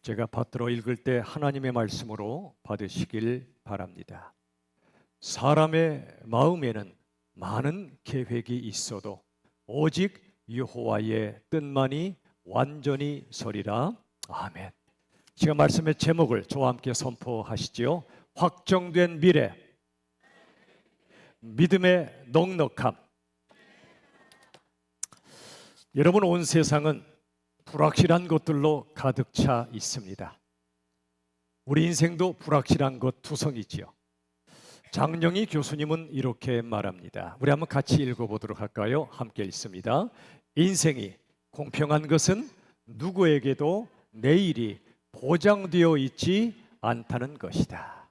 제가 받들어 읽을 때 하나님의 말씀으로 받으시길 바랍니다. 사람의 마음에는 많은 계획이 있어도 오직 여호와의 뜻만이 완전히 서리라. 아멘. 제가 말씀의 제목을 저와 함께 선포하시지요. 확정된 미래, 믿음의 넉넉함. 여러분, 온 세상은 불확실한 것들로 가득 차 있습니다. 우리 인생도 불확실한 것 투성이지요. 장영희 교수님은 이렇게 말합니다. 우리 한번 같이 읽어보도록 할까요? 함께 읽습니다. 인생이 공평한 것은 누구에게도 내일이 보장되어 있지 않다는 것이다.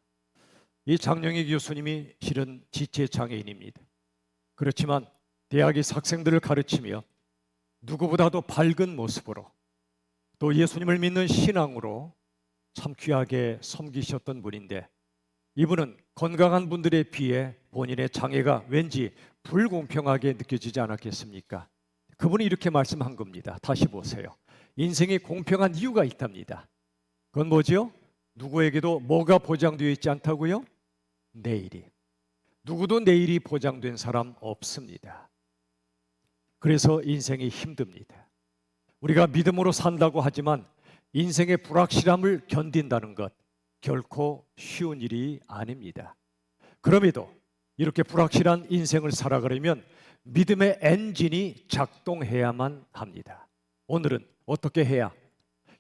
이 장영희 교수님이 실은 지체장애인입니다. 그렇지만 대학의 학생들을 가르치며 누구보다도 밝은 모습으로 또 예수님을 믿는 신앙으로 참 귀하게 섬기셨던 분인데, 이분은 건강한 분들에 비해 본인의 장애가 왠지 불공평하게 느껴지지 않았겠습니까? 그분이 이렇게 말씀한 겁니다. 다시 보세요. 인생이 공평한 이유가 있답니다. 그건 뭐죠? 누구에게도 뭐가 보장되어 있지 않다고요? 내일이. 누구도 내일이 보장된 사람 없습니다. 그래서 인생이 힘듭니다. 우리가 믿음으로 산다고 하지만 인생의 불확실함을 견딘다는 것 결코 쉬운 일이 아닙니다. 그럼에도 이렇게 불확실한 인생을 살아가려면 믿음의 엔진이 작동해야만 합니다. 오늘은 어떻게 해야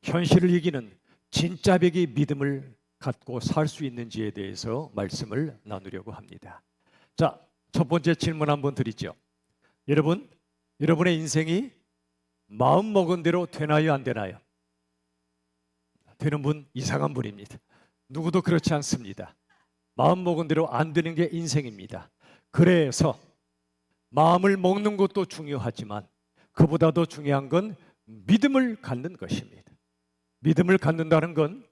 현실을 이기는 진짜배기 믿음을 갖고 살 수 있는지에 대해서 말씀을 나누려고 합니다. 자, 첫 번째 질문 한번 드리죠. 여러분의 인생이 마음먹은 대로 되나요, 안 되나요? 되는 분 이상한 분입니다. 누구도 그렇지 않습니다. 마음먹은 대로 안 되는 게 인생입니다. 그래서 마음을 먹는 것도 중요하지만 그보다 더 중요한 건 믿음을 갖는 것입니다. 믿음을 갖는다는 건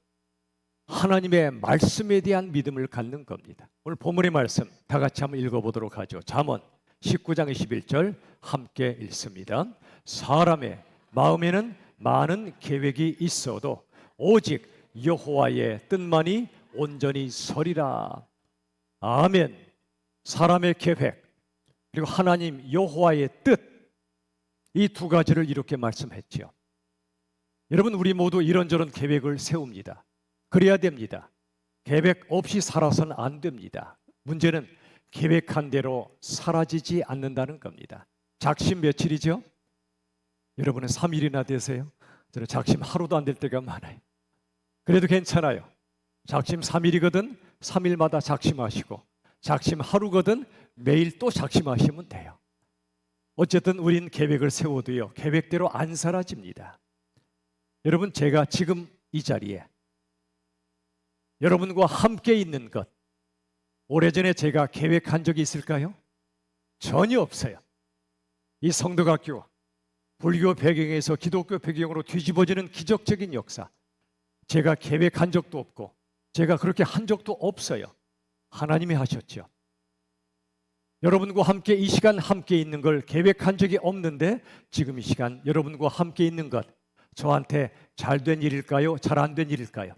하나님의 말씀에 대한 믿음을 갖는 겁니다. 오늘 본문의 말씀 다 같이 한번 읽어보도록 하죠. 잠언 19장 21절 함께 읽습니다. 사람의 마음에는 많은 계획이 있어도 오직 여호와의 뜻만이 온전히 서리라. 아멘. 사람의 계획 그리고 하나님 여호와의 뜻, 이 두 가지를 이렇게 말씀했죠. 여러분, 우리 모두 이런저런 계획을 세웁니다. 그래야 됩니다. 계획 없이 살아서는 안 됩니다. 문제는 계획한 대로 사라지지 않는다는 겁니다. 작심 며칠이죠? 여러분은 3일이나 되세요? 저는 작심 하루도 안 될 때가 많아요. 그래도 괜찮아요. 작심 3일이거든 3일마다 작심하시고, 작심 하루거든 매일 또 작심하시면 돼요. 어쨌든 우린 계획을 세워도요, 계획대로 안 사라집니다. 여러분, 제가 지금 이 자리에 여러분과 함께 있는 것, 오래전에 제가 계획한 적이 있을까요? 전혀 없어요. 이 성덕학교, 불교 배경에서 기독교 배경으로 뒤집어지는 기적적인 역사, 제가 계획한 적도 없고 제가 그렇게 한 적도 없어요. 하나님이 하셨죠. 여러분과 함께 이 시간 함께 있는 걸 계획한 적이 없는데 지금 이 시간 여러분과 함께 있는 것, 저한테 잘된 일일까요? 잘 안 된 일일까요?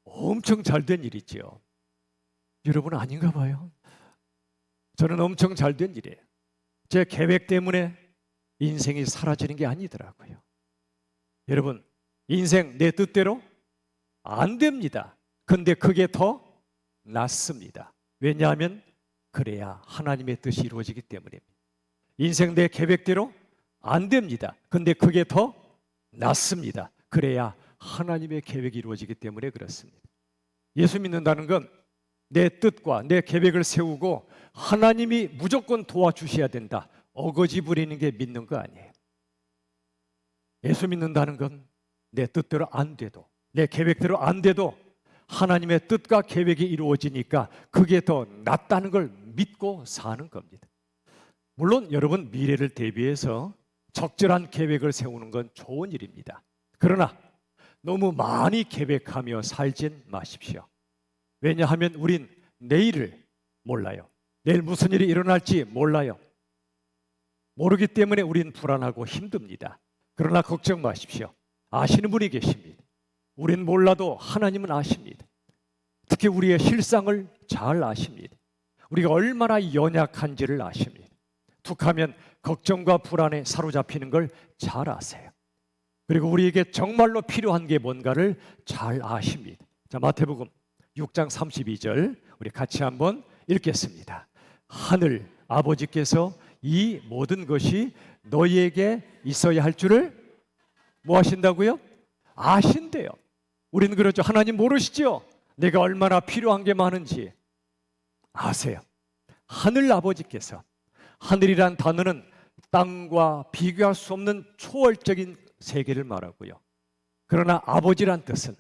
엄청 잘된 일이죠. 여러분은 아닌가 봐요. 저는 엄청 잘된 일이에요. 제 계획 때문에 인생이 사라지는 게 아니더라고요. 여러분, 인생 내 뜻대로 안 됩니다. 근데 그게 더 낫습니다. 왜냐하면 그래야 하나님의 뜻이 이루어지기 때문입니다. 인생 내 계획대로 안 됩니다. 근데 그게 더 낫습니다. 그래야 하나님의 계획이 이루어지기 때문에 그렇습니다. 예수 믿는다는 건 내 뜻과 내 계획을 세우고 하나님이 무조건 도와주셔야 된다, 어거지 부리는 게 믿는 거 아니에요. 예수 믿는다는 건 내 뜻대로 안 돼도, 내 계획대로 안 돼도 하나님의 뜻과 계획이 이루어지니까 그게 더 낫다는 걸 믿고 사는 겁니다. 물론 여러분, 미래를 대비해서 적절한 계획을 세우는 건 좋은 일입니다. 그러나 너무 많이 계획하며 살진 마십시오. 왜냐하면 우린 내일을 몰라요. 내일 무슨 일이 일어날지 몰라요. 모르기 때문에 우린 불안하고 힘듭니다. 그러나 걱정 마십시오. 아시는 분이 계십니다. 우린 몰라도 하나님은 아십니다. 특히 우리의 실상을 잘 아십니다. 우리가 얼마나 연약한지를 아십니다. 툭하면 걱정과 불안에 사로잡히는 걸 잘 아세요. 그리고 우리에게 정말로 필요한 게 뭔가를 잘 아십니다. 자, 마태복음 6장 32절 우리 같이 한번 읽겠습니다. 하늘 아버지께서 이 모든 것이 너희에게 있어야 할 줄을 뭐 하신다고요? 아신대요. 우리는 그렇죠. 하나님 모르시죠? 내가 얼마나 필요한 게 많은지 아세요. 하늘 아버지께서, 하늘이란 단어는 땅과 비교할 수 없는 초월적인 세계를 말하고요. 그러나 아버지란 뜻은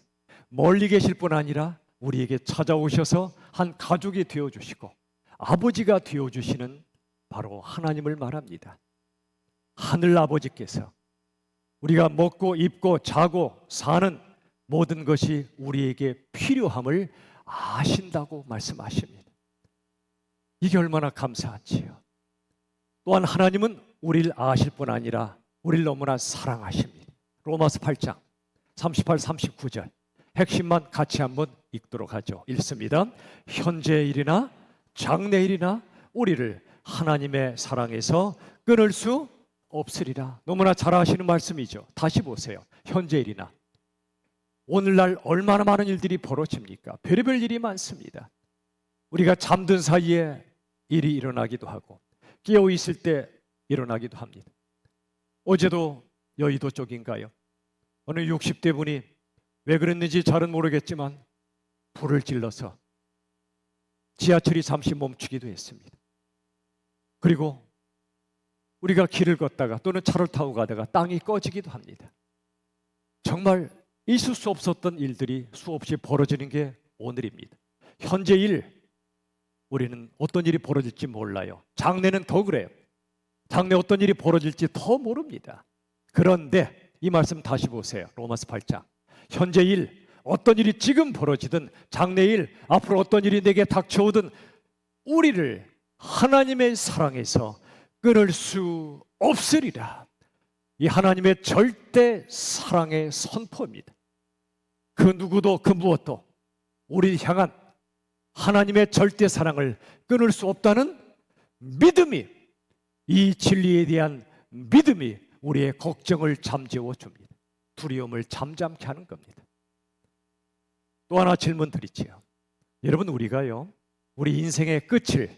멀리 계실 뿐 아니라 우리에게 찾아오셔서 한 가족이 되어주시고 아버지가 되어주시는 바로 하나님을 말합니다. 하늘 아버지께서 우리가 먹고 입고 자고 사는 모든 것이 우리에게 필요함을 아신다고 말씀하십니다. 이게 얼마나 감사한지요. 또한 하나님은 우리를 아실 뿐 아니라 우리를 너무나 사랑하십니다. 로마서 8장 38, 39절 핵심만 같이 한번 읽도록 하죠. 읽습니다. 현재의 일이나 장래의 일이나 우리를 하나님의 사랑에서 끊을 수 없으리라. 너무나 잘 아시는 말씀이죠. 다시 보세요. 현재 일이나 오늘날 얼마나 많은 일들이 벌어집니까? 별의별 일이 많습니다. 우리가 잠든 사이에 일이 일어나기도 하고 깨어 있을 때 일어나기도 합니다. 어제도 여의도 쪽인가요? 어느 60대 분이 왜 그랬는지 잘은 모르겠지만 불을 질러서 지하철이 잠시 멈추기도 했습니다. 그리고 우리가 길을 걷다가 또는 차를 타고 가다가 땅이 꺼지기도 합니다. 정말 있을 수 없었던 일들이 수없이 벌어지는 게 오늘입니다. 현재 일, 우리는 어떤 일이 벌어질지 몰라요. 장래는 더 그래요. 장래 어떤 일이 벌어질지 더 모릅니다. 그런데 이 말씀 다시 보세요. 로마서 8장. 현재 일, 어떤 일이 지금 벌어지든 장래 일, 앞으로 어떤 일이 내게 닥쳐오든 우리를 하나님의 사랑에서 끊을 수 없으리라. 이 하나님의 절대 사랑의 선포입니다. 그 누구도 그 무엇도 우리를 향한 하나님의 절대 사랑을 끊을 수 없다는 믿음이, 이 진리에 대한 믿음이 우리의 걱정을 잠재워 줍니다. 두려움을 잠잠케 하는 겁니다. 또 하나 질문 드리지요. 여러분, 우리가요, 우리 인생의 끝을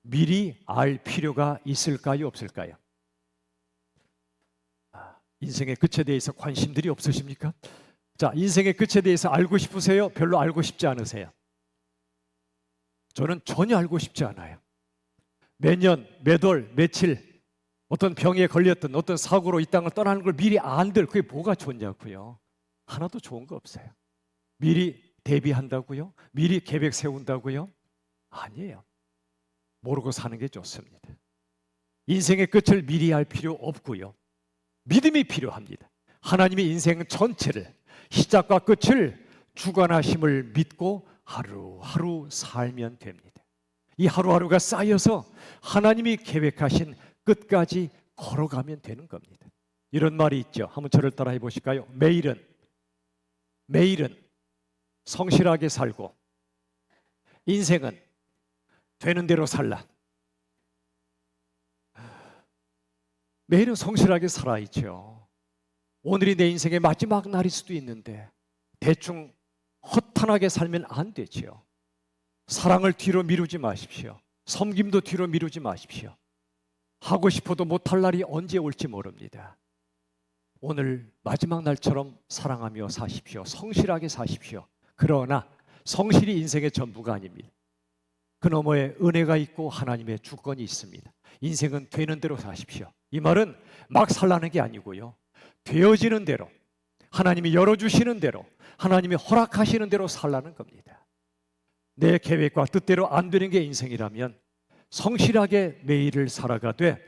미리 알 필요가 있을까요, 없을까요? 인생의 끝에 대해서 관심들이 없으십니까? 자, 인생의 끝에 대해서 알고 싶으세요? 별로 알고 싶지 않으세요? 저는 전혀 알고 싶지 않아요. 매년, 매월, 며칠 어떤 병에 걸렸든 어떤 사고로 이 땅을 떠나는 걸 미리 안들, 그게 뭐가 좋냐고요? 하나도 좋은 거 없어요. 미리 대비한다고요? 미리 계획 세운다고요? 아니에요. 모르고 사는 게 좋습니다. 인생의 끝을 미리 알 필요 없고요. 믿음이 필요합니다. 하나님의 인생 전체를, 시작과 끝을 주관하심을 믿고 하루하루 살면 됩니다. 이 하루하루가 쌓여서 하나님이 계획하신 끝까지 걸어가면 되는 겁니다. 이런 말이 있죠. 한번 저를 따라해 보실까요? 매일은 성실하게 살고 인생은 되는 대로 살라. 매일은 성실하게 살아야죠. 오늘이 내 인생의 마지막 날일 수도 있는데 대충 허탄하게 살면 안 되죠. 사랑을 뒤로 미루지 마십시오. 섬김도 뒤로 미루지 마십시오. 하고 싶어도 못할 날이 언제 올지 모릅니다. 오늘 마지막 날처럼 사랑하며 사십시오. 성실하게 사십시오. 그러나 성실이 인생의 전부가 아닙니다. 그 너머에 은혜가 있고 하나님의 주권이 있습니다. 인생은 되는 대로 사십시오. 이 말은 막 살라는 게 아니고요. 되어지는 대로, 하나님이 열어주시는 대로, 하나님이 허락하시는 대로 살라는 겁니다. 내 계획과 뜻대로 안 되는 게 인생이라면 성실하게 매일을 살아가되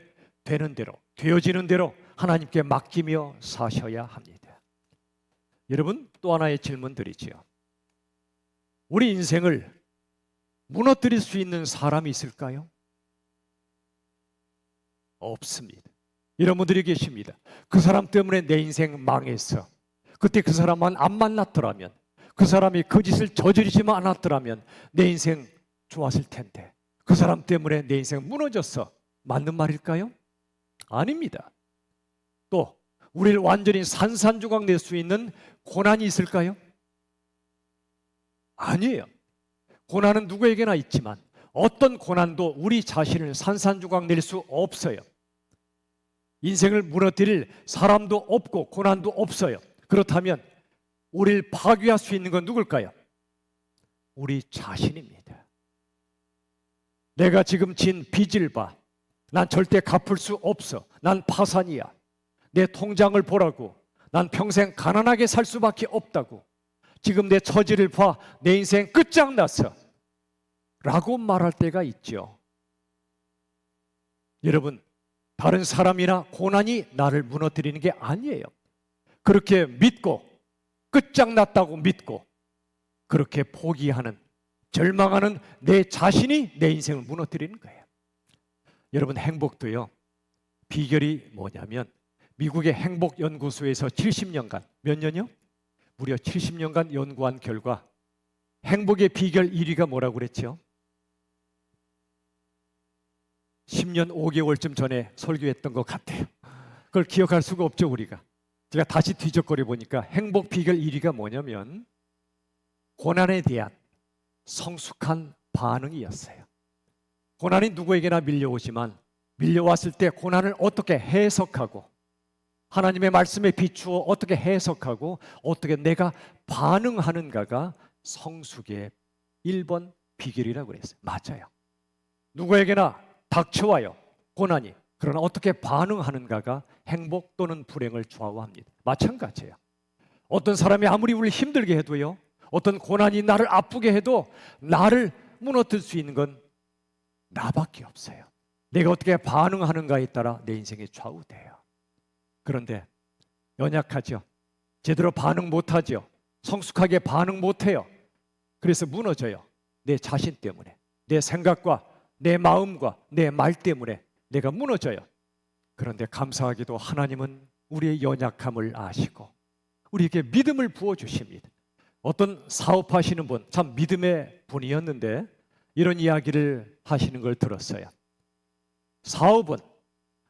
되는 대로, 되어지는 대로 하나님께 맡기며 사셔야 합니다. 여러분, 또 하나의 질문 드리지요. 우리 인생을 무너뜨릴 수 있는 사람이 있을까요? 없습니다. 이런 분들이 계십니다. 그 사람 때문에 내 인생 망했어. 그때 그 사람만 안 만났더라면, 그 사람이 그 짓을 저지르지만 않았더라면 내 인생 좋았을 텐데 그 사람 때문에 내 인생 무너졌어. 맞는 말일까요? 아닙니다. 또 우리를 완전히 산산조각 낼 수 있는 고난이 있을까요? 아니에요. 고난은 누구에게나 있지만 어떤 고난도 우리 자신을 산산조각 낼 수 없어요. 인생을 무너뜨릴 사람도 없고 고난도 없어요. 그렇다면 우리를 파괴할 수 있는 건 누굴까요? 우리 자신입니다. 내가 지금 진 빚을 봐. 난 절대 갚을 수 없어. 난 파산이야. 내 통장을 보라고. 난 평생 가난하게 살 수밖에 없다고. 지금 내 처지를 봐. 내 인생 끝장났어. 라고 말할 때가 있죠. 여러분, 다른 사람이나 고난이 나를 무너뜨리는 게 아니에요. 그렇게 믿고 끝장났다고 믿고 그렇게 포기하는, 절망하는 내 자신이 내 인생을 무너뜨리는 거예요. 여러분, 행복도요, 비결이 뭐냐면 미국의 행복연구소에서 70년간, 몇 년이요? 무려 70년간 연구한 결과 행복의 비결 1위가 뭐라고 그랬죠? 10년 5개월쯤 전에 설교했던 것 같아요. 그걸 기억할 수가 없죠, 우리가. 제가 다시 뒤적거려 보니까 행복 비결 1위가 뭐냐면 고난에 대한 성숙한 반응이었어요. 고난이 누구에게나 밀려오지만 밀려왔을 때 고난을 어떻게 해석하고 하나님의 말씀에 비추어 어떻게 해석하고 어떻게 내가 반응하는가가 성숙의 1번 비결이라고 그랬어요. 맞아요. 누구에게나 닥쳐와요, 고난이. 그러나 어떻게 반응하는가가 행복 또는 불행을 좌우합니다. 마찬가지예요. 어떤 사람이 아무리 우리를 힘들게 해도요, 어떤 고난이 나를 아프게 해도 나를 무너뜨릴 수 있는 건 나밖에 없어요. 내가 어떻게 반응하는가에 따라 내 인생이 좌우돼요. 그런데 연약하죠. 제대로 반응 못하죠. 성숙하게 반응 못해요. 그래서 무너져요. 내 자신 때문에, 내 생각과 내 마음과 내 말 때문에 내가 무너져요. 그런데 감사하게도 하나님은 우리의 연약함을 아시고 우리에게 믿음을 부어주십니다. 어떤 사업하시는 분, 참 믿음의 분이었는데 이런 이야기를 하시는 걸 들었어요. 사업은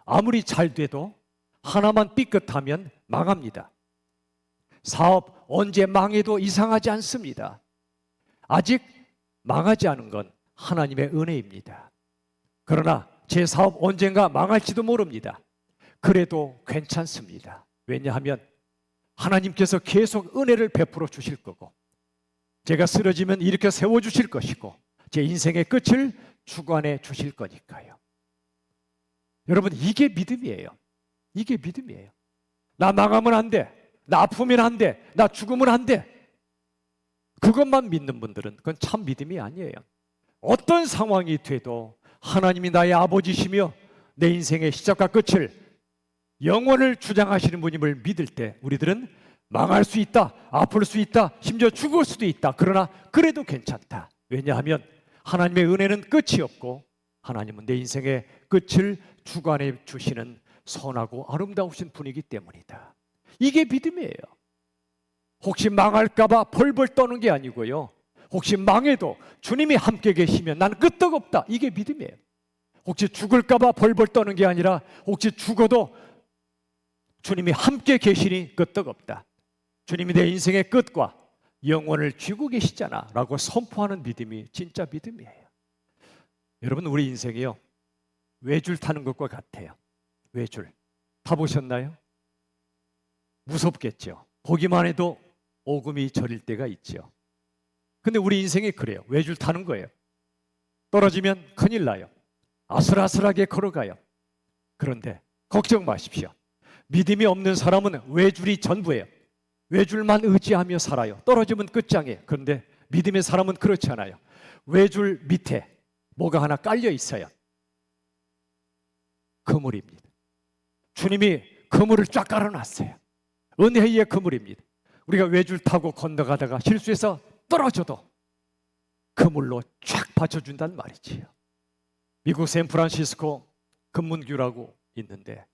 아무리 잘 돼도 하나만 삐끗하면 망합니다. 사업 언제 망해도 이상하지 않습니다. 아직 망하지 않은 건 하나님의 은혜입니다. 그러나 제 사업 언젠가 망할지도 모릅니다. 그래도 괜찮습니다. 왜냐하면 하나님께서 계속 은혜를 베풀어 주실 거고 제가 쓰러지면 일으켜 세워주실 것이고 제 인생의 끝을 주관해 주실 거니까요. 여러분, 이게 믿음이에요. 이게 믿음이에요. 나 망하면 안 돼. 나 아프면 안 돼. 나 죽으면 안 돼. 그것만 믿는 분들은 그건 참 믿음이 아니에요. 어떤 상황이 돼도 하나님이 나의 아버지시며 내 인생의 시작과 끝을, 영원을 주장하시는 분임을 믿을 때 우리들은 망할 수 있다, 아플 수 있다, 심지어 죽을 수도 있다. 그러나 그래도 괜찮다. 왜냐하면 하나님의 은혜는 끝이 없고 하나님은 내 인생의 끝을 주관해 주시는 선하고 아름다우신 분이기 때문이다. 이게 믿음이에요. 혹시 망할까 봐 벌벌 떠는 게 아니고요, 혹시 망해도 주님이 함께 계시면 나는 끄떡없다. 이게 믿음이에요. 혹시 죽을까 봐 벌벌 떠는 게 아니라 혹시 죽어도 주님이 함께 계시니 끄떡없다. 주님이 내 인생의 끝과 영원을 쥐고 계시잖아 라고 선포하는 믿음이 진짜 믿음이에요. 여러분, 우리 인생이요, 외줄 타는 것과 같아요. 외줄 타보셨나요? 무섭겠죠. 보기만 해도 오금이 저릴 때가 있죠. 근데 우리 인생이 그래요. 외줄 타는 거예요. 떨어지면 큰일 나요. 아슬아슬하게 걸어가요. 그런데 걱정 마십시오. 믿음이 없는 사람은 외줄이 전부예요. 외줄만 의지하며 살아요. 떨어지면 끝장이에요. 그런데 믿음의 사람은 그렇지 않아요. 외줄 밑에 뭐가 하나 깔려 있어요. 그물입니다. 주님이 그물을 쫙 깔아놨어요. 은혜의 그물입니다. 우리가 외줄 타고 건너가다가 실수해서 떨어져도 그물로 쫙 받쳐준단 말이지요. 미국 샌프란시스코 금문교라고 있는데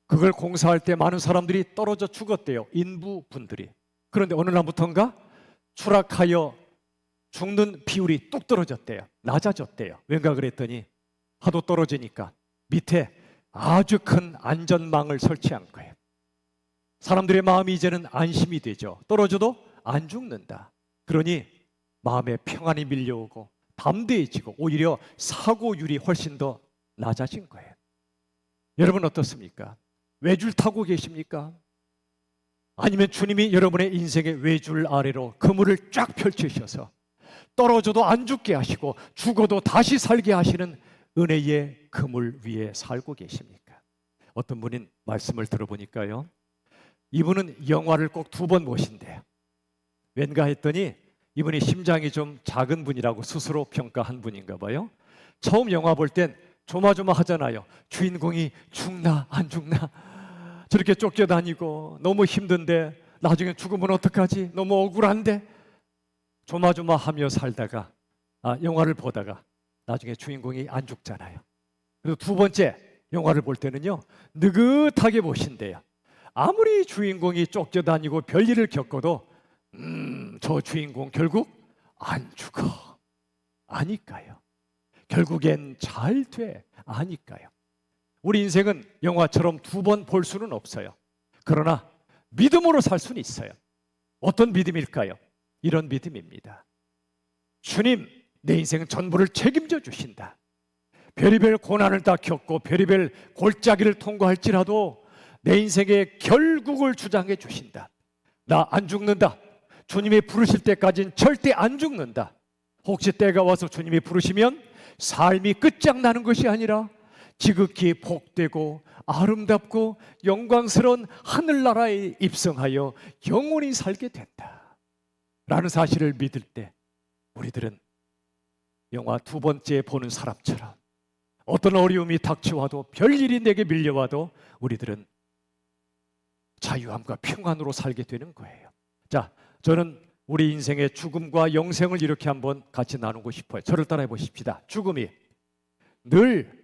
그걸 공사할 때 많은 사람들이 떨어져 죽었대요. 인부분들이. 그런데 어느 날부터인가 추락하여 죽는 비율이 뚝 떨어졌대요. 낮아졌대요. 왠가 그랬더니 하도 떨어지니까 밑에 아주 큰 안전망을 설치한 거예요. 사람들의 마음이 이제는 안심이 되죠. 떨어져도 안 죽는다. 그러니 마음에 평안이 밀려오고 담대해지고 오히려 사고율이 훨씬 더 낮아진 거예요. 여러분 어떻습니까? 외줄 타고 계십니까? 아니면 주님이 여러분의 인생의 외줄 아래로 그물을 쫙 펼치셔서 떨어져도 안 죽게 하시고 죽어도 다시 살게 하시는 은혜의 그물 위에 살고 계십니까? 어떤 분인 말씀을 들어보니까요, 이분은 영화를 꼭 2번 보신대요. 왠가 했더니 이분이 심장이 좀 작은 분이라고 스스로 평가한 분인가 봐요. 처음 영화 볼 땐 조마조마하잖아요. 주인공이 죽나 안 죽나, 저렇게 쫓겨다니고 너무 힘든데 나중에 죽으면 어떡하지, 너무 억울한데, 조마조마하며 살다가 영화를 보다가 나중에 주인공이 안 죽잖아요. 그래서 2번째 영화를 볼 때는요, 느긋하게 보신대요. 아무리 주인공이 쫓겨다니고 별일을 겪어도 저 주인공 결국 안 죽어 아니까요. 결국엔 잘 돼 아니까요. 우리 인생은 영화처럼 2번 볼 수는 없어요. 그러나 믿음으로 살 수는 있어요. 어떤 믿음일까요? 이런 믿음입니다. 주님, 내 인생 전부를 책임져 주신다. 별의별 고난을 다 겪고 별의별 골짜기를 통과할지라도 내 인생의 결국을 주장해 주신다. 나 안 죽는다. 주님이 부르실 때까지는 절대 안 죽는다. 혹시 때가 와서 주님이 부르시면 삶이 끝장나는 것이 아니라 지극히 복되고 아름답고 영광스러운 하늘나라에 입성하여 영원히 살게 된다 라는 사실을 믿을 때 우리들은 영화 2번째 보는 사람처럼 어떤 어려움이 닥쳐와도 별일이 내게 밀려와도 우리들은 자유함과 평안으로 살게 되는 거예요. 자, 저는 우리 인생의 죽음과 영생을 이렇게 한번 같이 나누고 싶어요. 저를 따라해 보십시다. 죽음이 늘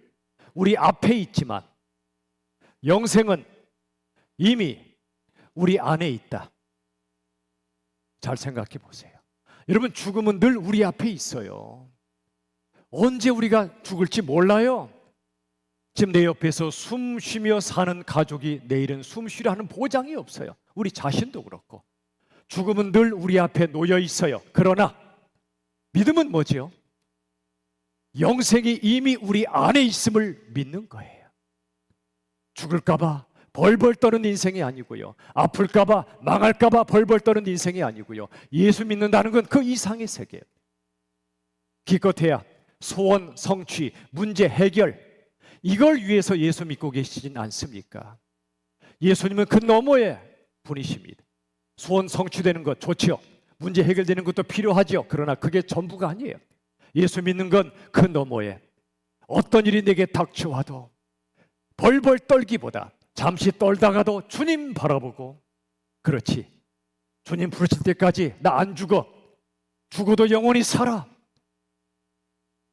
우리 앞에 있지만 영생은 이미 우리 안에 있다. 잘 생각해 보세요. 여러분, 죽음은 늘 우리 앞에 있어요. 언제 우리가 죽을지 몰라요. 지금 내 옆에서 숨 쉬며 사는 가족이 내일은 숨 쉬려 하는 보장이 없어요. 우리 자신도 그렇고. 죽음은 늘 우리 앞에 놓여 있어요. 그러나 믿음은 뭐지요? 영생이 이미 우리 안에 있음을 믿는 거예요. 죽을까 봐 벌벌 떠는 인생이 아니고요, 아플까 봐 망할까 봐 벌벌 떠는 인생이 아니고요, 예수 믿는다는 건 그 이상의 세계예요. 기껏해야 소원 성취, 문제 해결, 이걸 위해서 예수 믿고 계시진 않습니까? 예수님은 그 너머의 분이십니다. 소원 성취되는 것 좋지요. 문제 해결되는 것도 필요하지요. 그러나 그게 전부가 아니에요. 예수 믿는 건 그 너머에 어떤 일이 내게 닥쳐와도 벌벌 떨기보다 잠시 떨다가도 주님 바라보고, 그렇지, 주님 부르실 때까지 나 안 죽어, 죽어도 영원히 살아.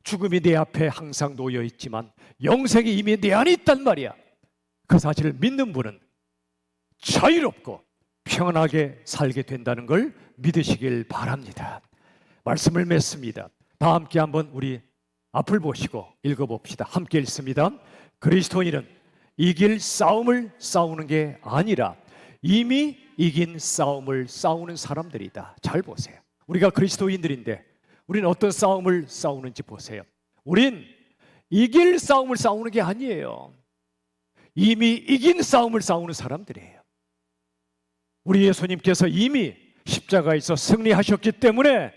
죽음이 내 앞에 항상 놓여 있지만 영생이 이미 내 안에 있단 말이야. 그 사실을 믿는 분은 자유롭고 평안하게 살게 된다는 걸 믿으시길 바랍니다. 말씀을 맺습니다. 다 함께 한번 우리 앞을 보시고 읽어봅시다. 함께 읽습니다. 그리스도인은 이길 싸움을 싸우는 게 아니라 이미 이긴 싸움을 싸우는 사람들이다. 잘 보세요. 우리가 그리스도인들인데 우리는 어떤 싸움을 싸우는지 보세요. 우린 이길 싸움을 싸우는 게 아니에요. 이미 이긴 싸움을 싸우는 사람들이에요. 우리 예수님께서 이미 십자가에서 승리하셨기 때문에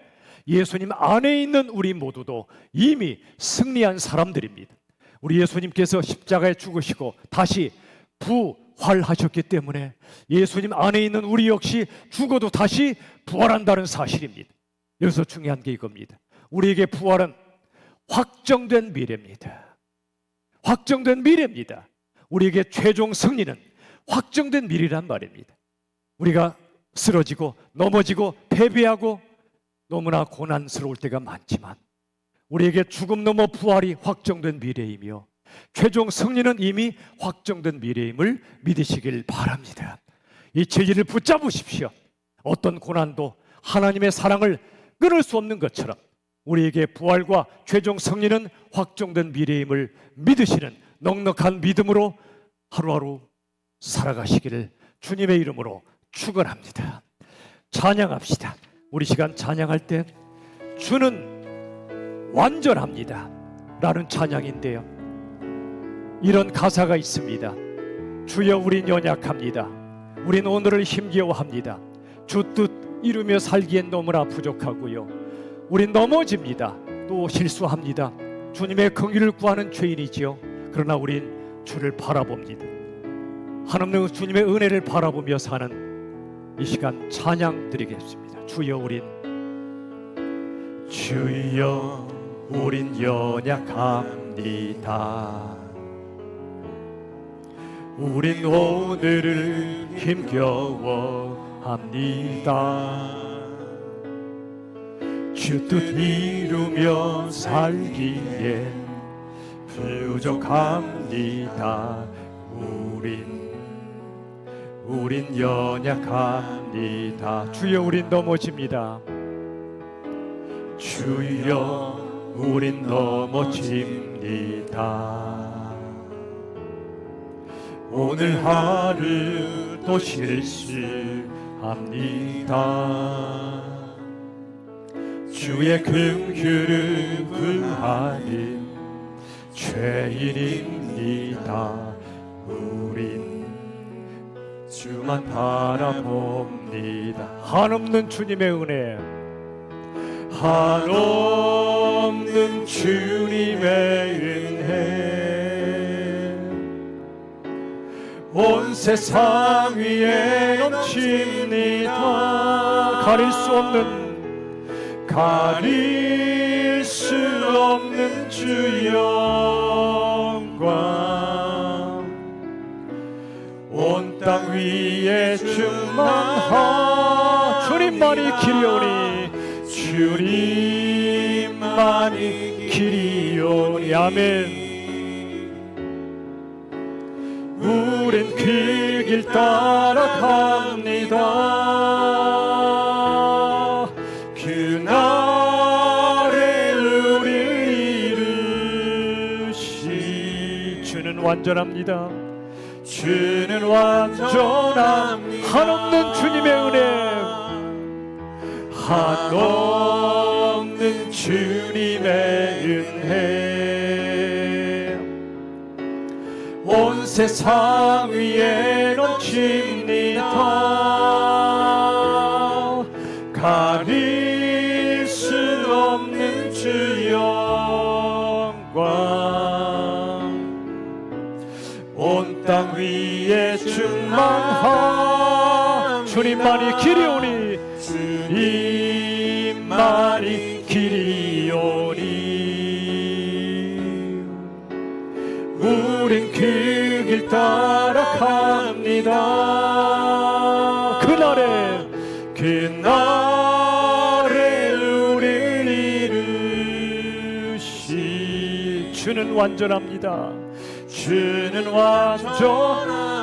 예수님 안에 있는 우리 모두도 이미 승리한 사람들입니다. 우리 예수님께서 십자가에 죽으시고 다시 부활하셨기 때문에 예수님 안에 있는 우리 역시 죽어도 다시 부활한다는 사실입니다. 여기서 중요한 게 이겁니다. 우리에게 부활은 확정된 미래입니다. 확정된 미래입니다. 우리에게 최종 승리는 확정된 미래란 말입니다. 우리가 쓰러지고 넘어지고 패배하고 너무나 고난스러울 때가 많지만 우리에게 죽음 넘어 부활이 확정된 미래이며 최종 승리는 이미 확정된 미래임을 믿으시길 바랍니다. 이 진리를 붙잡으십시오. 어떤 고난도 하나님의 사랑을 끊을 수 없는 것처럼 우리에게 부활과 최종 승리는 확정된 미래임을 믿으시는 넉넉한 믿음으로 하루하루 살아가시기를 주님의 이름으로 축원합니다. 찬양합시다. 우리 시간 찬양할 때 주는 완전합니다 라는 찬양인데요, 이런 가사가 있습니다. 주여 우린 연약합니다. 우린 오늘을 힘겨워합니다. 주 뜻 이루며 살기엔 너무나 부족하고요. 우린 넘어집니다. 또 실수합니다. 주님의 긍휼을 구하는 죄인이지요. 그러나 우린 주를 바라봅니다. 한없는 주님의 은혜를 바라보며 사는 이 시간 찬양 드리겠습니다. 주여 우린 연약합니다. 우린 오늘을 힘겨워합니다. 주 뜻 이루며 살기에 부족합니다. 우린 연약합니다. 주여 우린 넘어집니다. 주여 우린 넘어집니다. 오늘 하루도 실수합니다. 주의 긍휼을 구하는 죄인입니다. 우린 주만 바라봅니다. 한없는 주님의 은혜, 한없는 주님의 은혜, 온 세상 위에 넘칩니다. 가릴 수 없는 주 영광, 온 땅 위에 충만하. 주님만이 길이오니, 주님만이 길이오니. 아멘. 우린 그 길 따라갑니다. 그날에 우리를 이루시. 주는 완전합니다. 주는 완전합니다. 한없는 주님의 은혜, 한없는 주님의 은혜, 온 세상 위에 넘칩니다. 가릴 수 없는 주 영광, 온 땅 위에 충만하. 주님만이 길이오니, 주님만이 길이오니. 우린 그 길 따라갑니다. 그날에 우리를 이루시. 주는 완전합니다.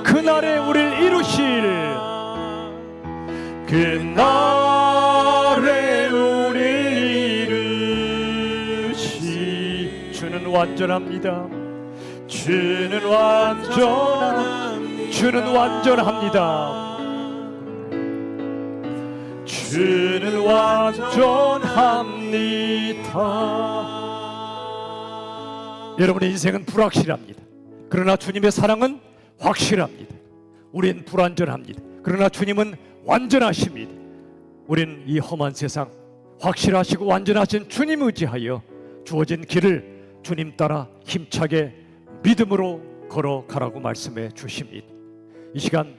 그날에 우리를 이루실. 그날에 우리를 이루시. 주는 완전합니다. 주는 완전합니다. 주는 완전합니다. 여러분의 인생은 불확실합니다. 그러나 주님의 사랑은 확실합니다. 우린 불완전합니다. 그러나 주님은 완전하십니다. 우린 이 험한 세상 확실하시고 완전하신 주님 의지하여 주어진 길을 주님 따라 힘차게 믿음으로 걸어가라고 말씀해 주십니다. 이 시간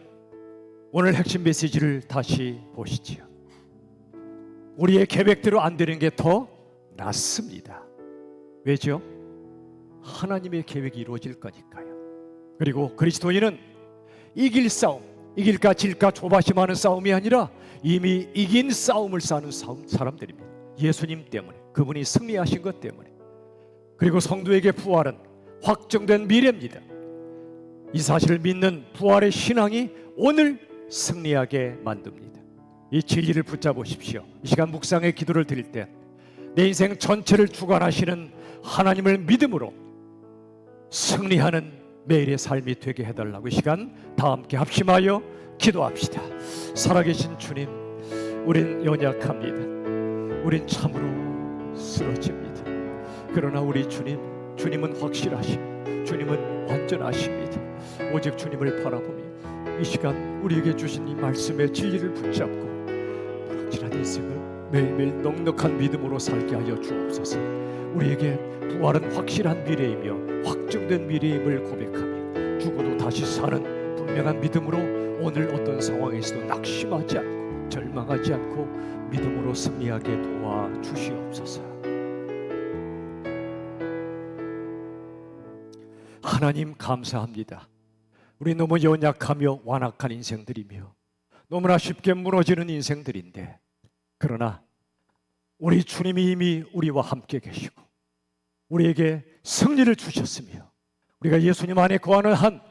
오늘 핵심 메시지를 다시 보시지요. 우리의 계획대로 안 되는 게 더 낫습니다. 왜죠? 하나님의 계획이 이루어질 거니까요. 그리고 그리스도인은 이길 싸움, 이길까 질까 조바심하는 싸움이 아니라 이미 이긴 싸움을 싸는 사람들입니다. 예수님 때문에, 그분이 승리하신 것 때문에. 그리고 성도에게 부활은 확정된 미래입니다. 이 사실을 믿는 부활의 신앙이 오늘 승리하게 만듭니다. 이 진리를 붙잡으십시오. 이 시간 묵상의 기도를 드릴 때 내 인생 전체를 주관하시는 하나님을 믿음으로 승리하는 매일의 삶이 되게 해달라고 이 시간 다 함께 합심하여 기도합시다. 살아계신 주님, 우린 연약합니다. 우린 참으로 쓰러집니다. 그러나 우리 주님은 확실하십니다. 주님은 완전하십니다. 오직 주님을 바라보며 이 시간 우리에게 주신 이 말씀의 진리를 붙잡고 불확실한 인생을 매일매일 넉넉한 믿음으로 살게 하여 주옵소서. 우리에게 부활은 확실한 미래이며 확정된 미래임을 고백하며 죽어도 다시 사는 분명한 믿음으로 오늘 어떤 상황에서도 낙심하지 않고 절망하지 않고 믿음으로 승리하게 도와주시옵소서. 하나님 감사합니다. 우리 너무 연약하며 완악한 인생들이며 너무나 쉽게 무너지는 인생들인데, 그러나 우리 주님이 이미 우리와 함께 계시고 우리에게 승리를 주셨으며 우리가 예수님 안에 거하는 한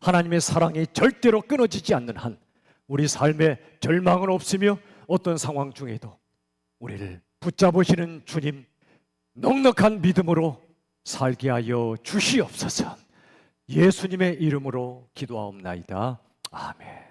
하나님의 사랑이 절대로 끊어지지 않는 한 우리 삶에 절망은 없으며 어떤 상황 중에도 우리를 붙잡으시는 주님 넉넉한 믿음으로 살게 하여 주시옵소서. 예수님의 이름으로 기도하옵나이다. 아멘.